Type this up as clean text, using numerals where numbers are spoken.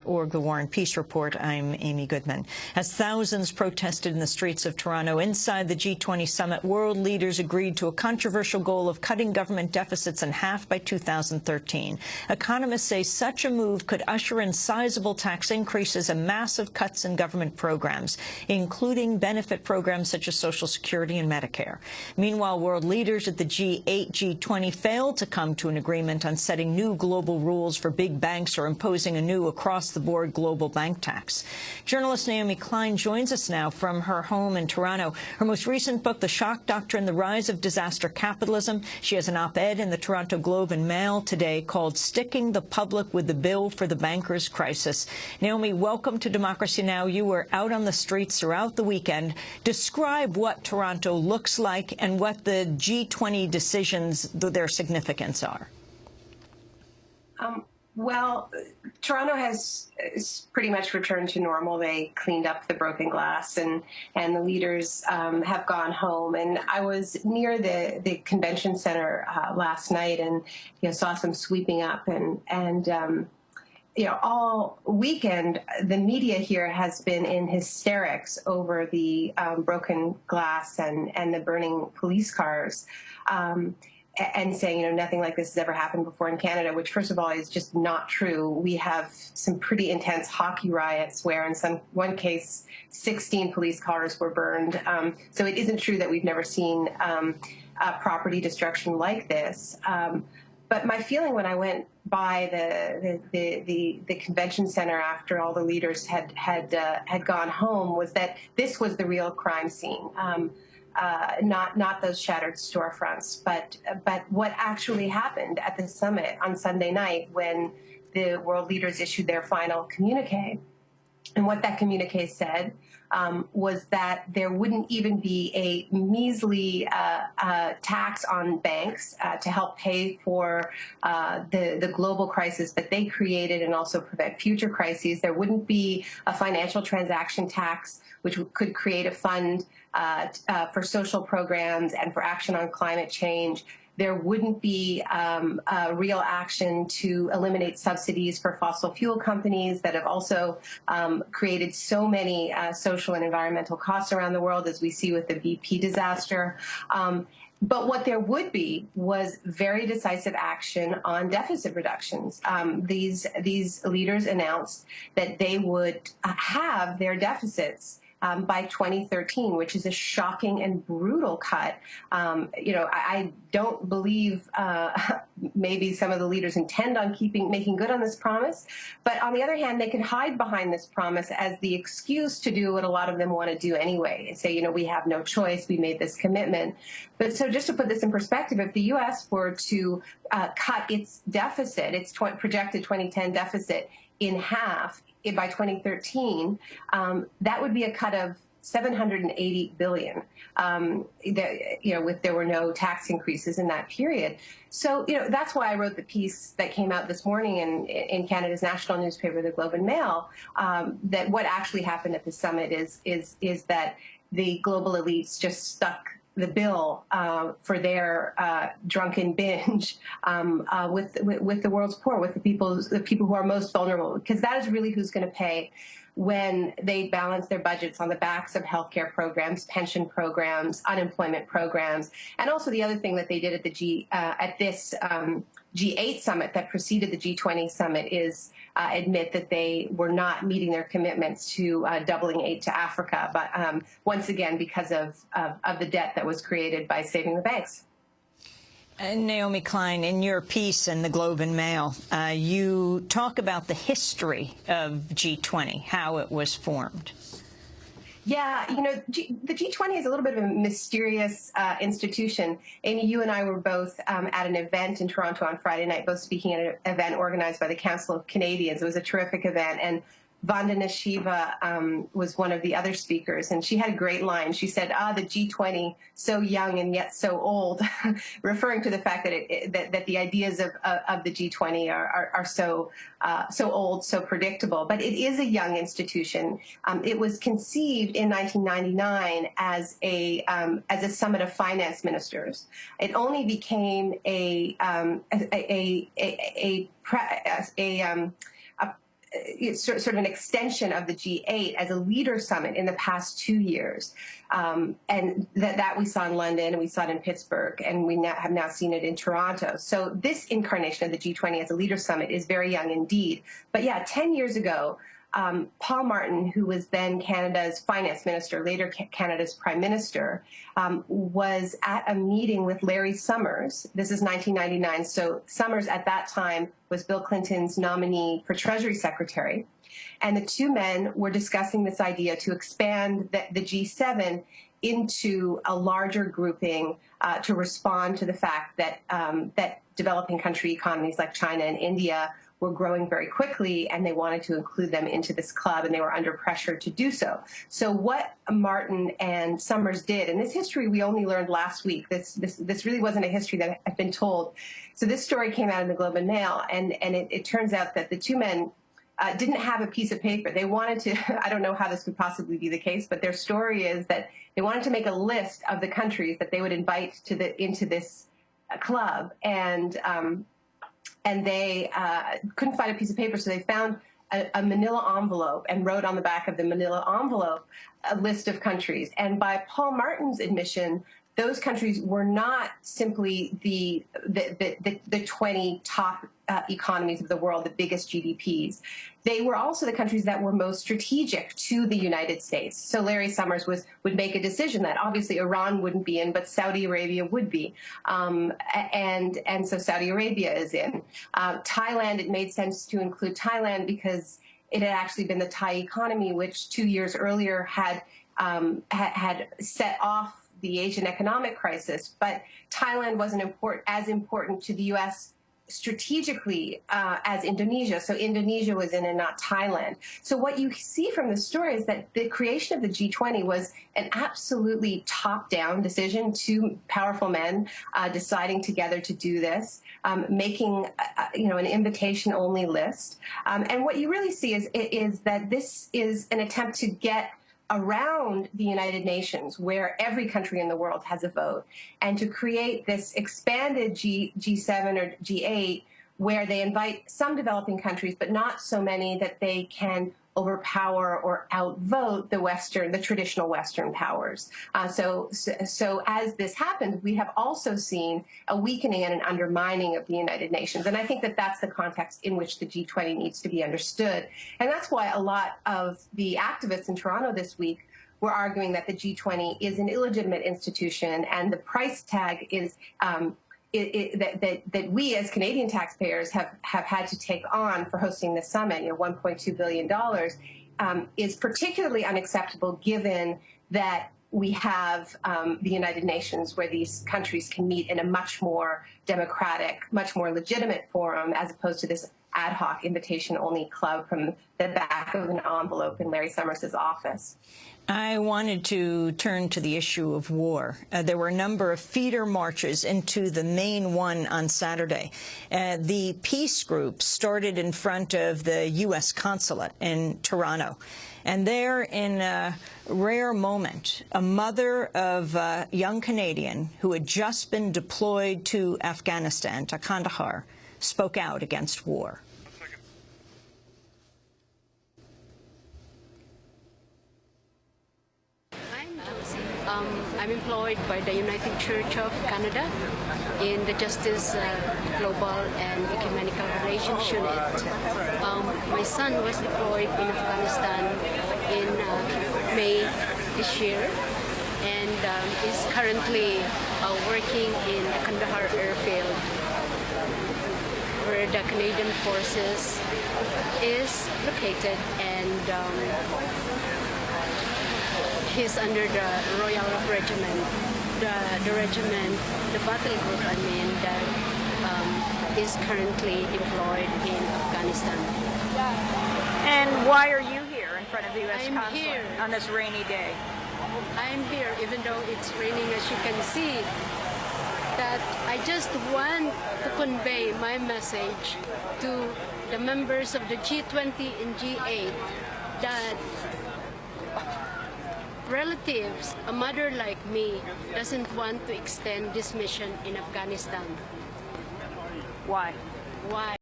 war.org, the War and Peace Report. I'm Amy Goodman. As thousands protested in the streets of Toronto inside the G20 summit, world leaders agreed to a controversial goal of cutting government deficits in half by 2013. Economists say such a move could usher in sizable tax increases and massive cuts in government programs, including benefit programs such as Social Security and Medicare. Meanwhile, world leaders at the G8, G20 failed to come to an agreement on setting new global rules for big banks or imposing a new across-the-board global bank tax. Journalist Naomi Klein joins us now from her home in Toronto. Her most recent book, The Shock Doctrine, The Rise of Disaster Capitalism. She has an op-ed in the Toronto Globe and Mail today called Sticking the Public with the Bill for the Bankers' Crisis. Naomi, welcome to Democracy Now! You were out on the streets throughout the weekend. Describe what Toronto looks like and what the G20 decisions, their significance are. Well, Toronto has pretty much returned to normal. They cleaned up the broken glass, and the leaders have gone home. And I was near the convention center last night, and saw some sweeping up. And all weekend the media here has been in hysterics over the broken glass and the burning police cars. And saying, nothing like this has ever happened before in Canada, which, first of all, is just not true. We have some pretty intense hockey riots where, in one case, 16 police cars were burned. So it isn't true that we've never seen property destruction like this. But my feeling when I went by the convention center after all the leaders had gone home was that this was the real crime scene. Not those shattered storefronts, but what actually happened at the summit on Sunday night when the world leaders issued their final communique. And what that communique said was that there wouldn't even be a measly tax on banks to help pay for the global crisis that they created and also prevent future crises. There wouldn't be a financial transaction tax, which could create a fund for social programs and for action on climate change. There wouldn't be real action to eliminate subsidies for fossil fuel companies that have also created so many social and environmental costs around the world, as we see with the BP disaster. But what there would be was very decisive action on deficit reductions. These leaders announced that they would have their deficits by 2013, which is a shocking and brutal cut. I don't believe maybe some of the leaders intend on making good on this promise. But on the other hand, they could hide behind this promise as the excuse to do what a lot of them want to do anyway and say, we have no choice. We made this commitment. But so just to put this in perspective, if the U.S. were to cut its deficit, its projected 2010 deficit in half by 2013, that would be a cut of $780 billion. If there were no tax increases in that period. So, that's why I wrote the piece that came out this morning in Canada's national newspaper, the Globe and Mail, that what actually happened at the summit is that the global elites just stuck the bill for their drunken binge with the world's poor, with the people who are most vulnerable, because that is really who's going to pay when they balance their budgets on the backs of healthcare programs, pension programs, unemployment programs, and also the other thing that they did at this G8 summit that preceded the G20 summit is admit that they were not meeting their commitments to doubling aid to Africa, but once again because of the debt that was created by saving the banks. Naomi Klein, in your piece in the Globe and Mail, you talk about the history of G20, how it was formed. Yeah, the G20 is a little bit of a mysterious institution. Amy, you and I were both at an event in Toronto on Friday night, both speaking at an event organized by the Council of Canadians. It was a terrific event, and Vandana Shiva was one of the other speakers, and she had a great line. She said, the G20, so young and yet so old, referring to the fact that that the ideas of the G20 are so old, so predictable. But it is a young institution. It was conceived in 1999 as a summit of finance ministers. It only became it's sort of an extension of the G8 as a leader summit in the past 2 years. And that we saw in London, and we saw it in Pittsburgh, and we have now seen it in Toronto. So this incarnation of the G20 as a leader summit is very young indeed. But yeah, 10 years ago, Paul Martin, who was then Canada's finance minister, later Canada's prime minister, was at a meeting with Larry Summers. This is 1999. So Summers at that time was Bill Clinton's nominee for Treasury Secretary. And the two men were discussing this idea to expand the G7 into a larger grouping to respond to the fact that that developing country economies like China and India were growing very quickly, and they wanted to include them into this club, and they were under pressure to do so. So what Martin and Summers did, and this history we only learned last week. This really wasn't a history that had been told. So this story came out in the Globe and Mail, and it turns out that the two men didn't have a piece of paper. They wanted to, I don't know how this could possibly be the case, but their story is that they wanted to make a list of the countries that they would invite to into this club, and they couldn't find a piece of paper, so they found a manila envelope and wrote on the back of the manila envelope a list of countries. And by Paul Martin's admission, those countries were not simply the 20 top economies of the world, the biggest GDPs. They were also the countries that were most strategic to the United States. So Larry Summers would make a decision that obviously Iran wouldn't be in, but Saudi Arabia would be. And so Saudi Arabia is in. Thailand, it made sense to include Thailand because it had actually been the Thai economy, which 2 years earlier had set off the Asian economic crisis. But Thailand wasn't as important to the U.S. strategically as Indonesia. So Indonesia was in and not Thailand. So what you see from the story is that the creation of the G20 was an absolutely top-down decision, two powerful men deciding together to do this, making an invitation-only list. And what you really see is that this is an attempt to get around the United Nations, where every country in the world has a vote, and to create this expanded G7 or G8 where they invite some developing countries, but not so many that they can overpower or outvote the traditional Western powers. So as this happened, we have also seen a weakening and an undermining of the United Nations. And I think that that's the context in which the G20 needs to be understood. And that's why a lot of the activists in Toronto this week were arguing that the G20 is an illegitimate institution, and the price tag is that we as Canadian taxpayers have had to take on for hosting the summit, $1.2 billion, is particularly unacceptable given that we have the United Nations, where these countries can meet in a much more democratic, much more legitimate forum, as opposed to this ad hoc invitation-only club from the back of an envelope in Larry Summers' office. I wanted to turn to the issue of war. There were a number of feeder marches into the main one on Saturday. The peace group started in front of the U.S. consulate in Toronto. And there, in a rare moment, a mother of a young Canadian who had just been deployed to Afghanistan, to Kandahar, spoke out against war. I'm employed by the United Church of Canada in the Justice, Global and Ecumenical Relations Unit. My son was deployed in Afghanistan in May this year, and is currently working in the Kandahar airfield, where the Canadian Forces is located, and he's under the Royal Regiment, the regiment, the battle group, that is currently deployed in Afghanistan. And why are you here in front of the U.S. consulate here on this rainy day? I'm here even though it's raining, as you can see, that I just want to convey my message to the members of the G20 and G8 that relatives, a mother like me, doesn't want to extend this mission in Afghanistan. Why? Why?